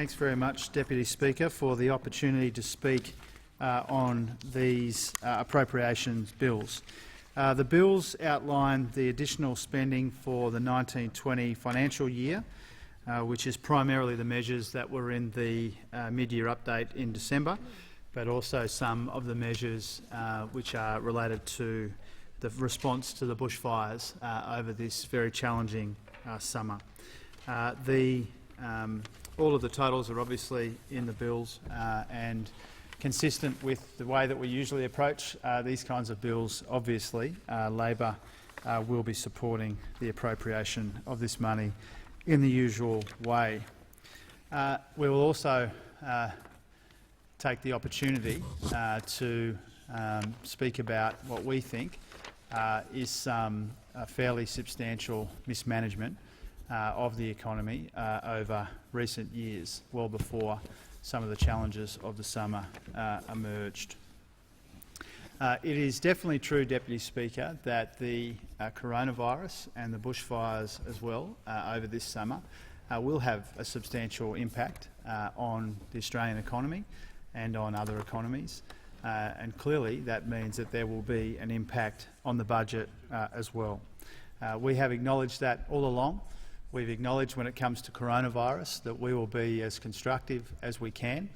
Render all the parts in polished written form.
Thanks very much, Deputy Speaker, for the opportunity to speak on these appropriations bills. The bills outline the additional spending for the 1920 financial year, which is primarily the measures that were in the mid-year update in December, but also some of the measures which are related to the response to the bushfires over this very challenging summer. All of the totals are obviously in the bills and consistent with the way that we usually approach these kinds of bills. Obviously, Labor will be supporting the appropriation of this money in the usual way. We will also take the opportunity to speak about what we think is some fairly substantial mismanagement of the economy over recent years, well before some of the challenges of the summer emerged. It is definitely true, Deputy Speaker, that the coronavirus and the bushfires as well over this summer will have a substantial impact on the Australian economy and on other economies. And clearly that means that there will be an impact on the budget as well. We have acknowledged that all along. We've acknowledged when it comes to coronavirus that we will be as constructive as we can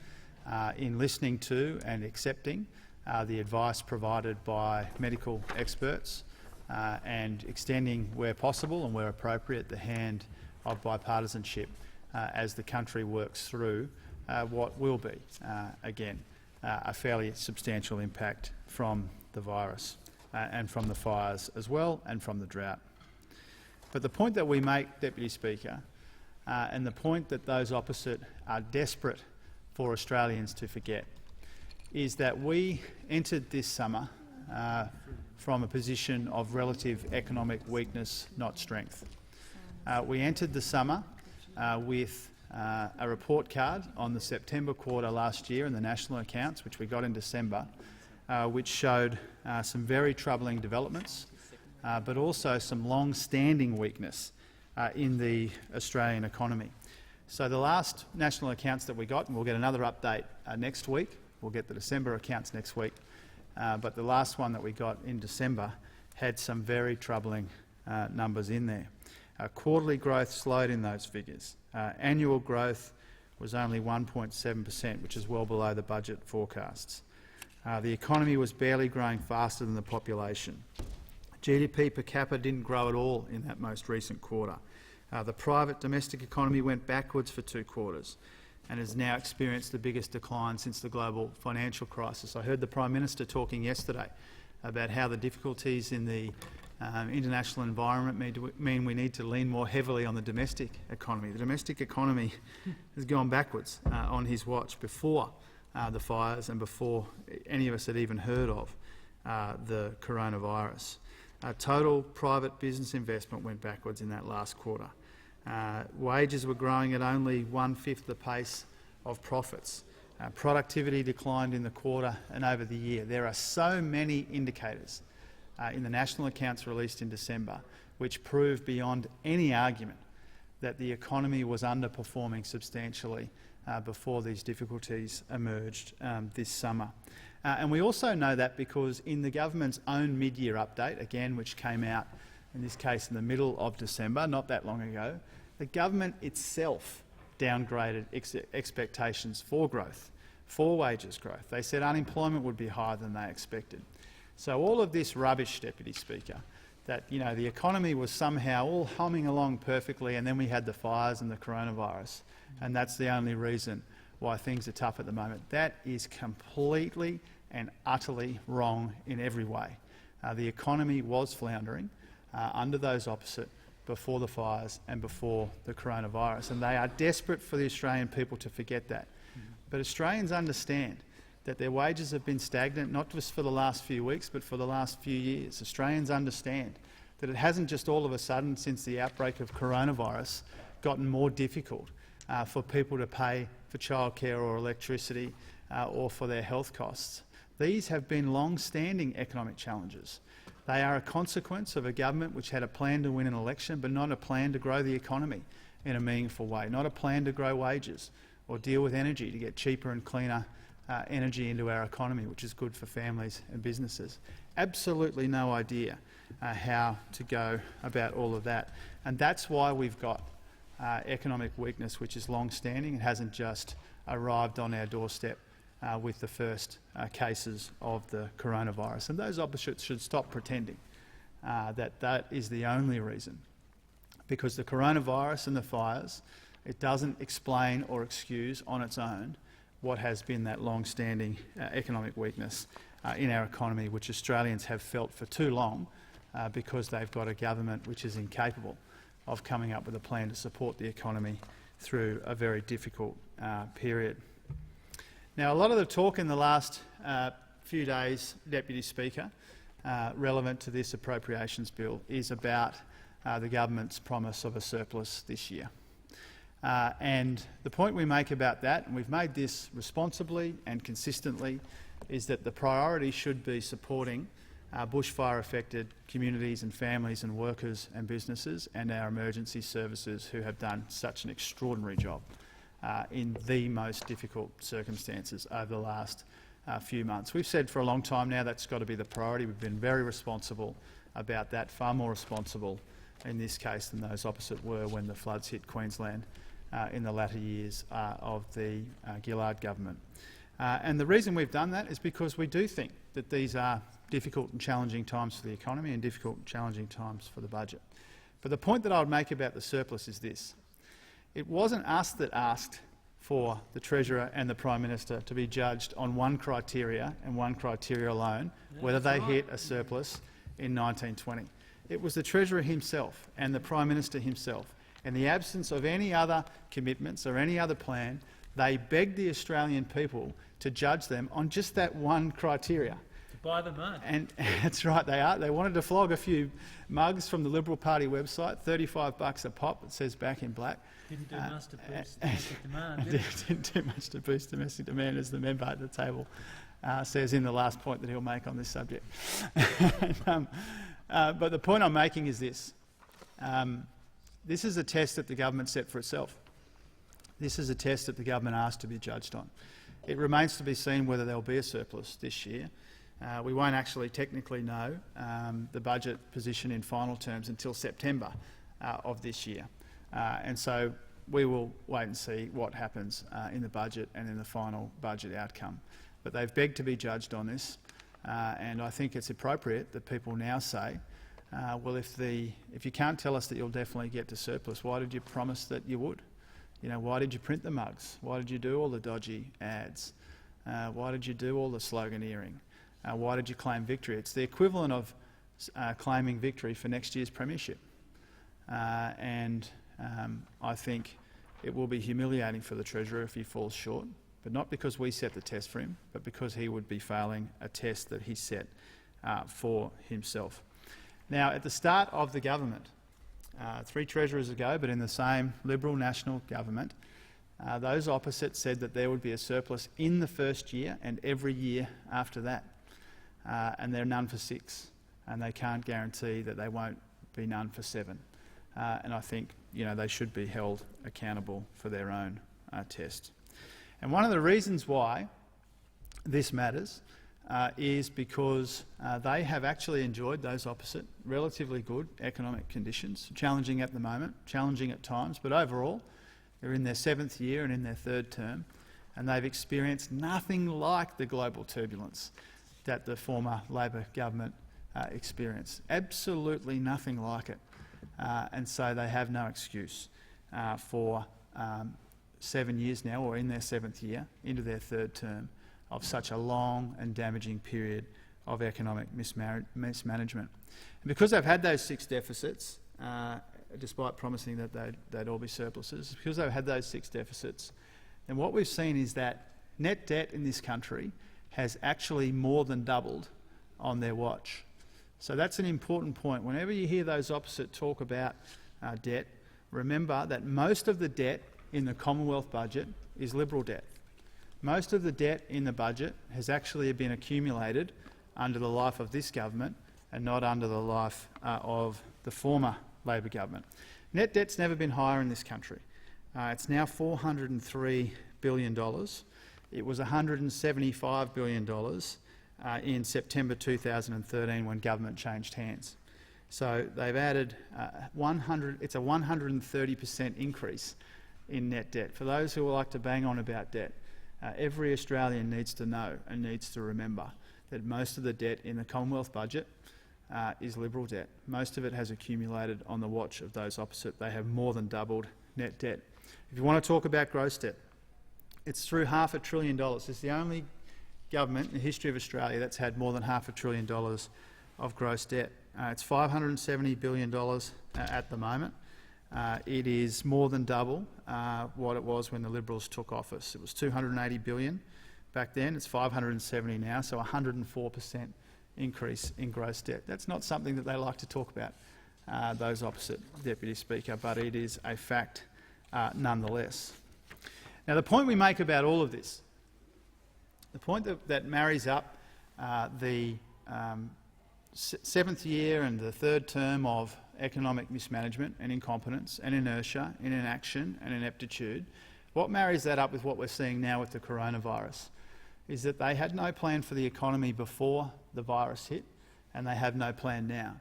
in listening to and accepting the advice provided by medical experts and extending where possible and where appropriate the hand of bipartisanship as the country works through what will be, again, a fairly substantial impact from the virus and from the fires as well and from the drought. But the point that we make, Deputy Speaker, and the point that those opposite are desperate for Australians to forget, is that we entered this summer from a position of relative economic weakness, not strength. We entered the summer with a report card on the September quarter last year in the national accounts, which we got in December, which showed some very troubling developments, but also some long-standing weakness in the Australian economy. So the last national accounts that we got, and we'll get another update next week, we'll get the December accounts next week, but the last one that we got in December had some very troubling numbers in there. Quarterly growth slowed in those figures. Annual growth was only 1.7%, which is well below the budget forecasts. The economy was barely growing faster than the population. GDP per capita didn't grow at all in that most recent quarter. The private domestic economy went backwards for 2 quarters and has now experienced the biggest decline since the global financial crisis. I heard the Prime Minister talking yesterday about how the difficulties in the international environment mean we need to lean more heavily on the domestic economy. The domestic economy has gone backwards on his watch before the fires and before any of us had even heard of the coronavirus. Total private business investment went backwards in that last quarter. Wages were growing at only 1/5 the pace of profits. Productivity declined in the quarter and over the year. There are so many indicators in the national accounts released in December which prove beyond any argument that the economy was underperforming substantially before these difficulties emerged this summer. And we also know that because in the government's own mid-year update, again which came out in this case in the middle of December, not that long ago, the government itself downgraded expectations for growth, for wages growth. They said unemployment would be higher than they expected. So all of this rubbish, Deputy Speaker, that the economy was somehow all humming along perfectly and then we had the fires and the coronavirus, and that's the only reason why things are tough at the moment. That is completely and utterly wrong in every way. The economy was floundering under those opposite before the fires and before the coronavirus, and they are desperate for the Australian people to forget that. But Australians understand that their wages have been stagnant not just for the last few weeks but for the last few years. Australians understand that it hasn't just all of a sudden since the outbreak of coronavirus gotten more difficult for people to pay for childcare or electricity or for their health costs. These have been long-standing economic challenges. They are a consequence of a government which had a plan to win an election but not a plan to grow the economy in a meaningful way, not a plan to grow wages or deal with energy to get cheaper and cleaner energy into our economy, which is good for families and businesses. Absolutely no idea how to go about all of that. And that's why we've got economic weakness, which is long-standing. It hasn't just arrived on our doorstep with the first cases of the coronavirus. And those opposites should stop pretending that is the only reason. Because the coronavirus and the fires, it doesn't explain or excuse on its own what has been that long-standing economic weakness in our economy, which Australians have felt for too long because they've got a government which is incapable of coming up with a plan to support the economy through a very difficult period. Now, a lot of the talk in the last few days, Deputy Speaker, relevant to this Appropriations Bill, is about the government's promise of a surplus this year. And the point we make about that, and we've made this responsibly and consistently, is that the priority should be supporting bushfire-affected communities and families and workers and businesses and our emergency services who have done such an extraordinary job in the most difficult circumstances over the last few months. We've said for a long time now that's got to be the priority. We've been very responsible about that, far more responsible in this case than those opposite were when the floods hit Queensland in the latter years of the Gillard government. And the reason we've done that is because we do think that these are difficult and challenging times for the economy and difficult and challenging times for the budget. But the point that I would make about the surplus is this. It wasn't us that asked for the Treasurer and the Prime Minister to be judged on one criteria and one criteria alone, whether they hit a surplus in 1920. It was the Treasurer himself and the Prime Minister himself. In the absence of any other commitments or any other plan, they begged the Australian people to judge them on just that one criteria. To buy the mug. And that's right, they are. They wanted to flog a few mugs from the Liberal Party website, $35 a pop, it says back in black. Didn't do much to boost domestic demand, did it? Didn't do much to boost domestic demand, as the member at the table says in the last point that he'll make on this subject. But the point I'm making is this. This is a test that the government set for itself. This is a test that the government asked to be judged on. It remains to be seen whether there will be a surplus this year. We won't actually technically know the budget position in final terms until September of this year. And so we will wait and see what happens in the budget and in the final budget outcome. But they've begged to be judged on this, and I think it's appropriate that people now say, well, if you can't tell us that you'll definitely get to surplus, why did you promise that you would? You know, why did you print the mugs? Why did you do all the dodgy ads? Why did you do all the sloganeering? Why did you claim victory? It's the equivalent of claiming victory for next year's premiership. And I think it will be humiliating for the Treasurer if he falls short, but not because we set the test for him, but because he would be failing a test that he set for himself. Now, at the start of the government, 3 Treasurers ago, but in the same Liberal national government, those opposite said that there would be a surplus in the first year and every year after that. And there are none for 6, and they can't guarantee that they won't be none for 7. And I think they should be held accountable for their own test. And one of the reasons why this matters is because they have actually enjoyed, those opposite, relatively good economic conditions, challenging at the moment, challenging at times, but overall they're in their 7th year and in their 3rd term, and they've experienced nothing like the global turbulence that the former Labor government experienced. Absolutely nothing like it. And so they have no excuse for 7 years now, or in their 7th year, into their 3rd term, of such a long and damaging period of economic mismanagement. And because they've had those 6 deficits, despite promising that they'd all be surpluses, because they've had those 6 deficits, then what we've seen is that net debt in this country has actually more than doubled on their watch. So that's an important point. Whenever you hear those opposite talk about debt, remember that most of the debt in the Commonwealth budget is Liberal debt. Most of the debt in the budget has actually been accumulated under the life of this government and not under the life of the former Labor government. Net debt's never been higher in this country. It's now $403 billion. It was $175 billion in September 2013 when government changed hands. So they've added it's a 130% increase in net debt. For those who like to bang on about debt, every Australian needs to know and needs to remember that most of the debt in the Commonwealth budget is Liberal debt. Most of it has accumulated on the watch of those opposite. They have more than doubled net debt. If you want to talk about gross debt, it's through $500 billion. It's the only government in the history of Australia that's had more than $500 billion of gross debt. It's $570 billion at the moment. It is more than double what it was when the Liberals took office. It was $280 billion back then. It's $570 now, so 104% increase in gross debt. That's not something that they like to talk about, those opposite, Deputy Speaker, but it is a fact nonetheless. Now, the point we make about all of this, the point that marries up the seventh year and the third term of economic mismanagement and incompetence and inertia and inaction and ineptitude, what marries that up with what we're seeing now with the coronavirus is that they had no plan for the economy before the virus hit, and they have no plan now.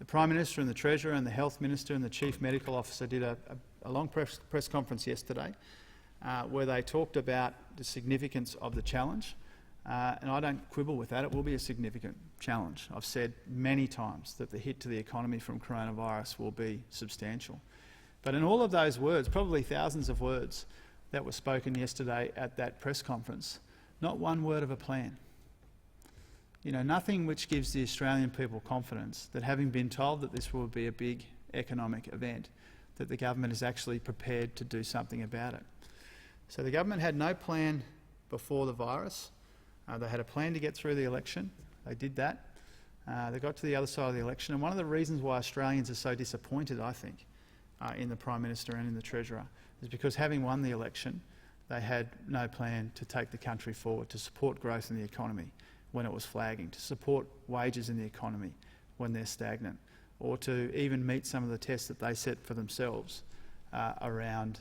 The Prime Minister and the Treasurer and the Health Minister and the Chief Medical Officer did a long press conference yesterday where they talked about the significance of the challenge, and I don't quibble with that. It will be a significant challenge. I've said many times that the hit to the economy from coronavirus will be substantial. But in all of those words, probably thousands of words that were spoken yesterday at that press conference, not one word of a plan. You know, nothing which gives the Australian people confidence that, having been told that this will be a big economic event, that the government is actually prepared to do something about it. So the government had no plan before the virus. They had a plan to get through the election. They did that. They got to the other side of the election. And one of the reasons why Australians are so disappointed, I think, in the Prime Minister and in the Treasurer is because, having won the election, they had no plan to take the country forward, to support growth in the economy when it was flagging, to support wages in the economy when they're stagnant, or to even meet some of the tests that they set for themselves around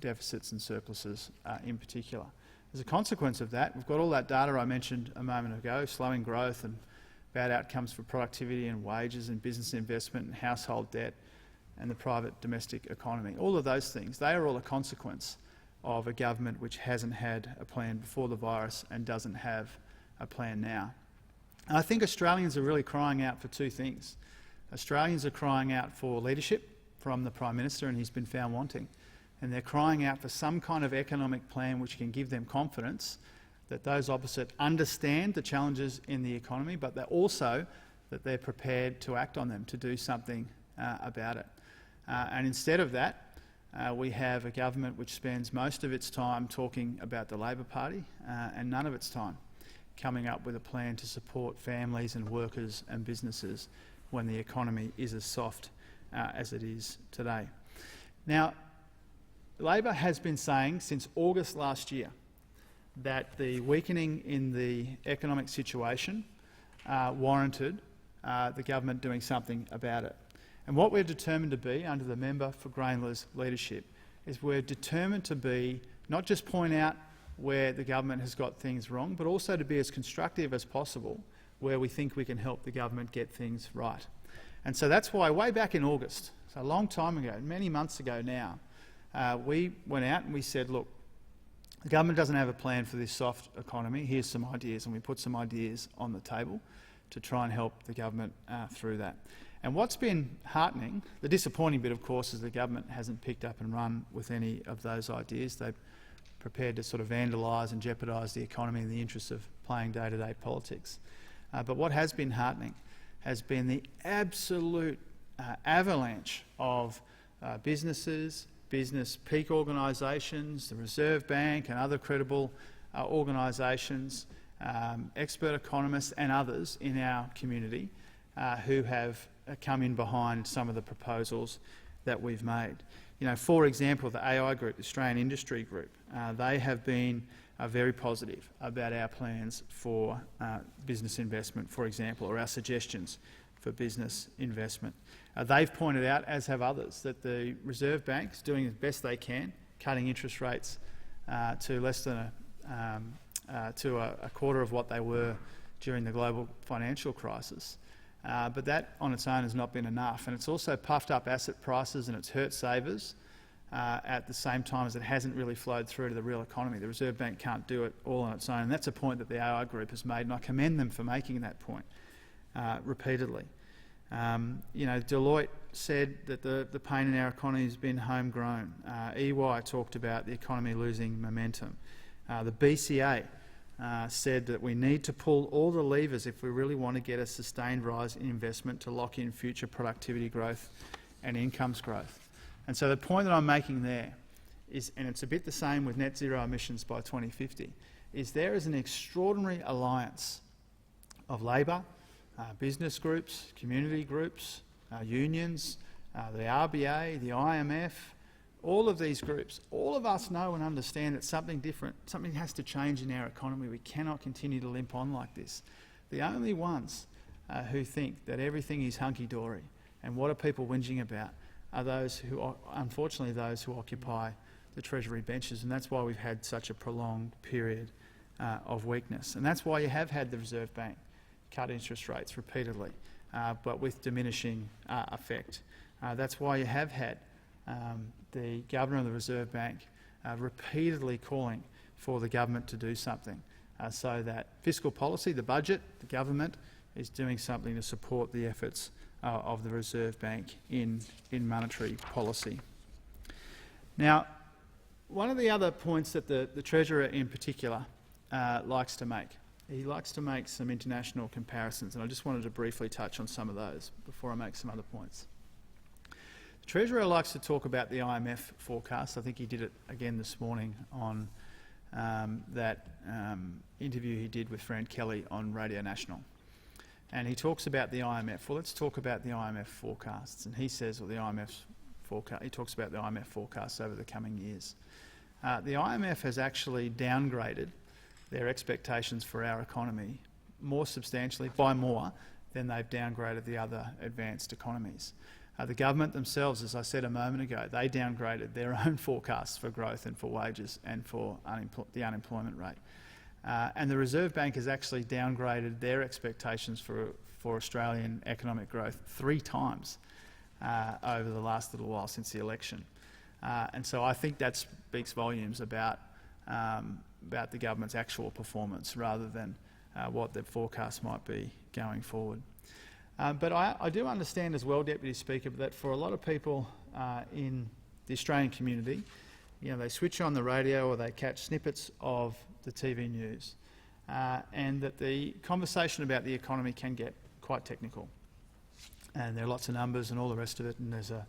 deficits and surpluses in particular. As a consequence of that, we've got all that data I mentioned a moment ago, slowing growth and bad outcomes for productivity and wages and business investment and household debt and the private domestic economy. All of those things, they are all a consequence of a government which hasn't had a plan before the virus and doesn't have a plan now. And I think Australians are really crying out for two things. Australians are crying out for leadership from the Prime Minister, and he's been found wanting. And they're crying out for some kind of economic plan which can give them confidence that those opposite understand the challenges in the economy, but they're also that they're prepared to act on them, to do something about it. And instead of that, we have a government which spends most of its time talking about the Labor Party and none of its time coming up with a plan to support families and workers and businesses when the economy is as soft as it is today. Now, Labor has been saying since August last year that the weakening in the economic situation warranted the government doing something about it. And what we're determined to be under the member for Grainler's leadership is we're determined to be not just point out where the government has got things wrong, but also to be as constructive as possible where we think we can help the government get things right. And so that's why way back in August, so a long time ago, many months ago now, we went out and we said, look, the government doesn't have a plan for this soft economy. Here's some ideas, and we put some ideas on the table to try and help the government through that. And what's been heartening, the disappointing bit, of course, is the government hasn't picked up and run with any of those ideas. They're prepared to sort of vandalise and jeopardise the economy in the interests of playing day-to-day politics. But what has been heartening has been the absolute avalanche of businesses, business peak organisations, the Reserve Bank and other credible organisations, expert economists and others in our community who have come in behind some of the proposals that we've made. You know, for example, the AI Group, the Australian Industry Group, they have been very positive about our plans for business investment, for example, or our suggestions for business investment. They've pointed out, as have others, that the Reserve Bank is doing as best they can cutting interest rates to less than a quarter of what they were during the global financial crisis. But that on its own has not been enough, and it's also puffed up asset prices and it's hurt savers at the same time as it hasn't really flowed through to the real economy. The Reserve Bank can't do it all on its own, and that's a point that the AI group has made, and I commend them for making that point repeatedly. Deloitte said that the pain in our economy has been homegrown. EY talked about the economy losing momentum. The BCA said that we need to pull all the levers if we really want to get a sustained rise in investment to lock in future productivity growth and incomes growth. And so the point that I'm making there is, and it's a bit the same with net zero emissions by 2050, is there is an extraordinary alliance of labour, business groups, community groups, unions, the RBA, the IMF, all of these groups, all of us know and understand that something different, something has to change in our economy. We cannot continue to limp on like this. The only ones who think that everything is hunky-dory and what are people whinging about are those who are, unfortunately, those who occupy the Treasury benches, and that's why we've had such a prolonged period of weakness. And that's why you have had the Reserve Bank cut interest rates repeatedly, but with diminishing effect. That's why you have had the Governor of the Reserve Bank repeatedly calling for the government to do something so that fiscal policy, the budget, the government is doing something to support the efforts of the Reserve Bank in monetary policy. Now, one of the other points that the Treasurer in particular likes to make, he likes to make some international comparisons, and I just wanted to briefly touch on some of those before I make some other points. The Treasurer likes to talk about the IMF forecast. I think he did it again this morning on that interview he did with Fran Kelly on Radio National. And he talks about the IMF. Well, let's talk about the IMF forecasts. And he says, well, he talks about the IMF forecasts over the coming years. The IMF has actually downgraded their expectations for our economy more substantially, by more, than they've downgraded the other advanced economies. The government themselves, as I said a moment ago, they downgraded their own forecasts for growth and for wages and for the unemployment rate. And the Reserve Bank has actually downgraded their expectations for Australian economic growth 3 times over the last little while since the election. And so I think that speaks volumes about the government's actual performance rather than what the forecast might be going forward. But I do understand as well, Deputy Speaker, that for a lot of people in the Australian community, they switch on the radio or they catch snippets of the TV news, and that the conversation about the economy can get quite technical. And there are lots of numbers and all the rest of it, and there's a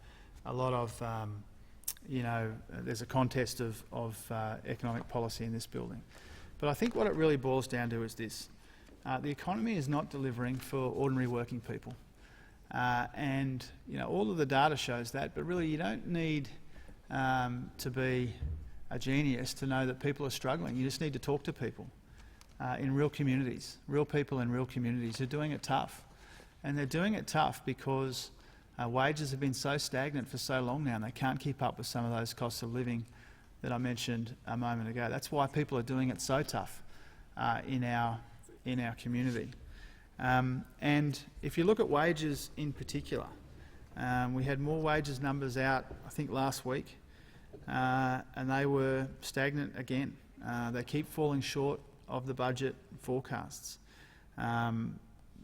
lot of, there's a contest of economic policy in this building. But I think what it really boils down to is this. The economy is not delivering for ordinary working people. And all of the data shows that, but really you don't need to be a genius to know that people are struggling. You just need to talk to people in real communities, real people in real communities who are doing it tough. And they're doing it tough because wages have been so stagnant for so long now and they can't keep up with some of those costs of living that I mentioned a moment ago. That's why people are doing it so tough in our community. And if you look at wages in particular, we had more wages numbers out, I think, last week, and they were stagnant again. They keep falling short of the budget forecasts.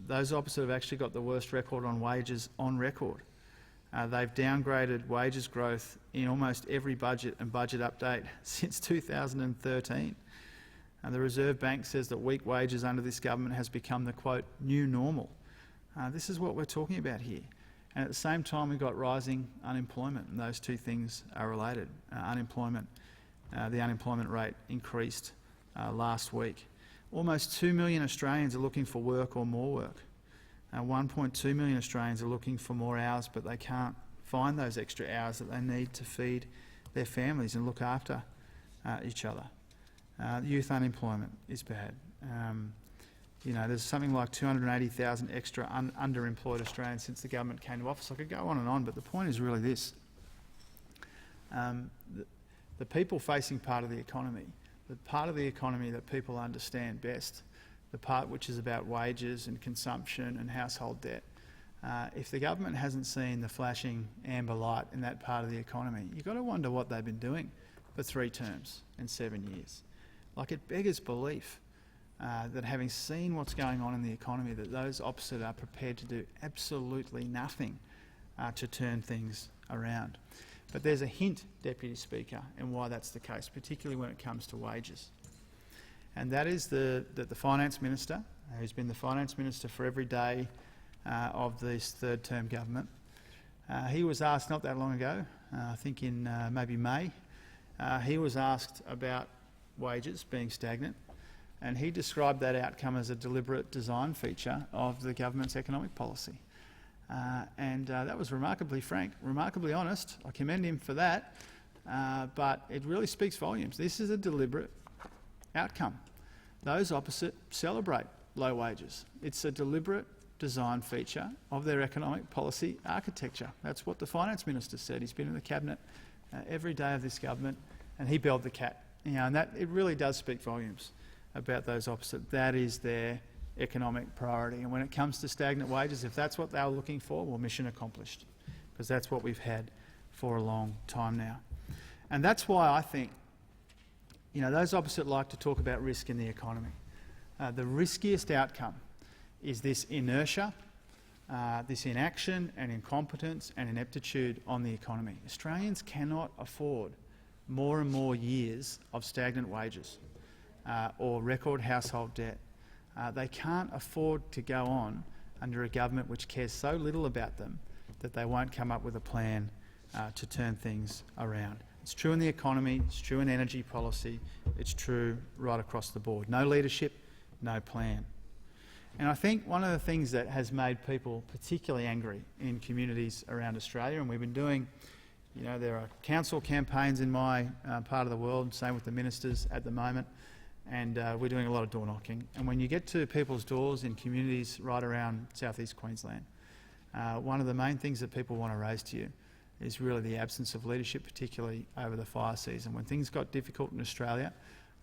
Those opposite have actually got the worst record on wages on record. They've downgraded wages growth in almost every budget and budget update since 2013. The Reserve Bank says that weak wages under this government has become the, quote, new normal. This is what we're talking about here. And at the same time, we've got rising unemployment, and those two things are related. The unemployment rate increased last week. Almost 2 million Australians are looking for work or more work. 1.2 million Australians are looking for more hours, but they can't find those extra hours that they need to feed their families and look after each other. Youth unemployment is bad. There's something like 280,000 extra underemployed Australians since the government came to office. I could go on and on, but the point is really this. the people-facing part of the economy, the part of the economy that people understand best, the part which is about wages and consumption and household debt, if the government hasn't seen the flashing amber light in that part of the economy, you've got to wonder what they've been doing for 3 terms and 7 years. Like, it beggars belief that having seen what's going on in the economy, that those opposite are prepared to do absolutely nothing to turn things around. But there's a hint, Deputy Speaker, in why that's the case, particularly when it comes to wages. And that is that the Finance Minister, who's been the Finance Minister for every day of this third-term government, he was asked not that long ago, I think in maybe May, he was asked about wages being stagnant, and he described that outcome as a deliberate design feature of the government's economic policy. That was remarkably frank, remarkably honest. I commend him for that, but it really speaks volumes. This is a deliberate outcome. Those opposite celebrate low wages. It's a deliberate design feature of their economic policy architecture. That's what the Finance Minister said. He's been in the Cabinet every day of this government, and he belled the cat. And that it really does speak volumes about those opposite. That is their economic priority. And when it comes to stagnant wages, if that's what they were looking for, well, mission accomplished, because that's what we've had for a long time now. And that's why I think, those opposite like to talk about risk in the economy. The riskiest outcome is this inertia, this inaction and incompetence and ineptitude on the economy. Australians cannot afford more and more years of stagnant wages or record household debt. They can't afford to go on under a government which cares so little about them that they won't come up with a plan to turn things around. It's true in the economy, it's true in energy policy, it's true right across the board. No leadership, no plan. And I think one of the things that has made people particularly angry in communities around Australia, and we've been doing, there are council campaigns in my part of the world, same with the ministers at the moment, and we're doing a lot of door knocking. And when you get to people's doors in communities right around southeast Queensland, one of the main things that people want to raise to you is really the absence of leadership, particularly over the fire season. When things got difficult in Australia,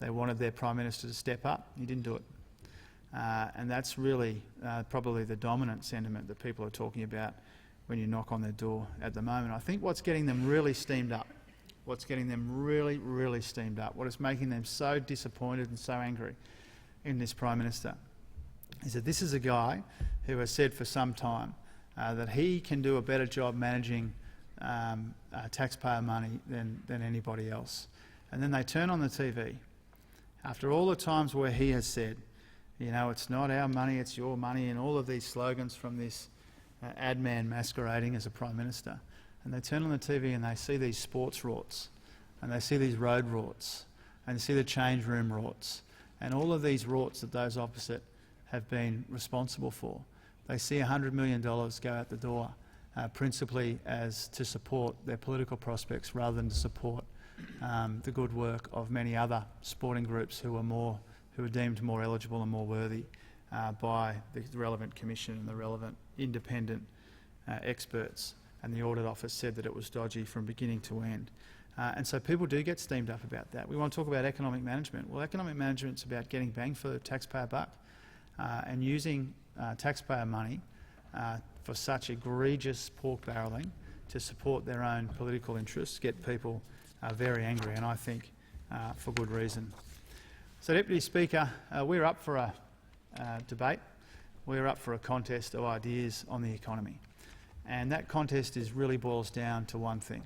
they wanted their Prime Minister to step up. He didn't do it. And that's really probably the dominant sentiment that people are talking about when you knock on their door at the moment. I think what's getting them really steamed up, what is making them so disappointed and so angry in this Prime Minister, is that this is a guy who has said for some time that he can do a better job managing taxpayer money than anybody else. And then they turn on the TV, after all the times where he has said, it's not our money, it's your money, and all of these slogans from this ad man masquerading as a Prime Minister. And they turn on the TV and they see these sports rorts, and they see these road rorts, and they see the change room rorts, and all of these rorts that those opposite have been responsible for. They see $100 million go out the door, principally as to support their political prospects rather than to support the good work of many other sporting groups who are deemed more eligible and more worthy by the relevant commission and the relevant independent experts. And the Audit Office said that it was dodgy from beginning to end. And so people do get steamed up about that. We want to talk about economic management. Well, economic management's about getting bang for the taxpayer buck and using taxpayer money for such egregious pork barrelling to support their own political interests, get people very angry, and I think for good reason. So, Deputy Speaker, we're up for a debate. We're up for a contest of ideas on the economy. And that contest really boils down to one thing.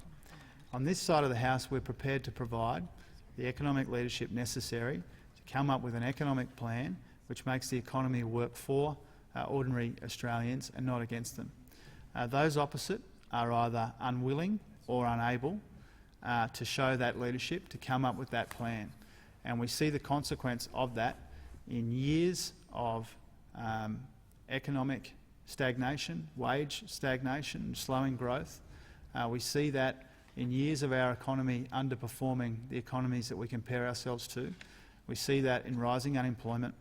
On this side of the House, we're prepared to provide the economic leadership necessary to come up with an economic plan which makes the economy work for ordinary Australians and not against them. Those opposite are either unwilling or unable to show that leadership, to come up with that plan. And we see the consequence of that in years of economic stagnation, wage stagnation, slowing growth. We see that in years of our economy underperforming the economies that we compare ourselves to. We see that in rising unemployment.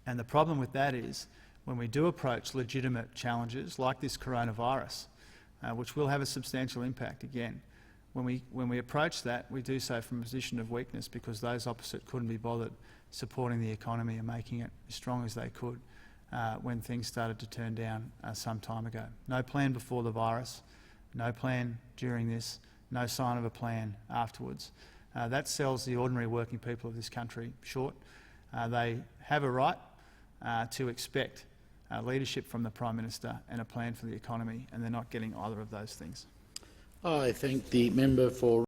And the problem with that is when we do approach legitimate challenges like this coronavirus, which will have a substantial impact again, when we approach that, we do so from a position of weakness, because those opposite couldn't be bothered supporting the economy and making it as strong as they could when things started to turn down some time ago. No plan before the virus, no plan during this, no sign of a plan afterwards. That sells the ordinary working people of this country short. They have a right to expect leadership from the Prime Minister and a plan for the economy, and they're not getting either of those things. I thank the member for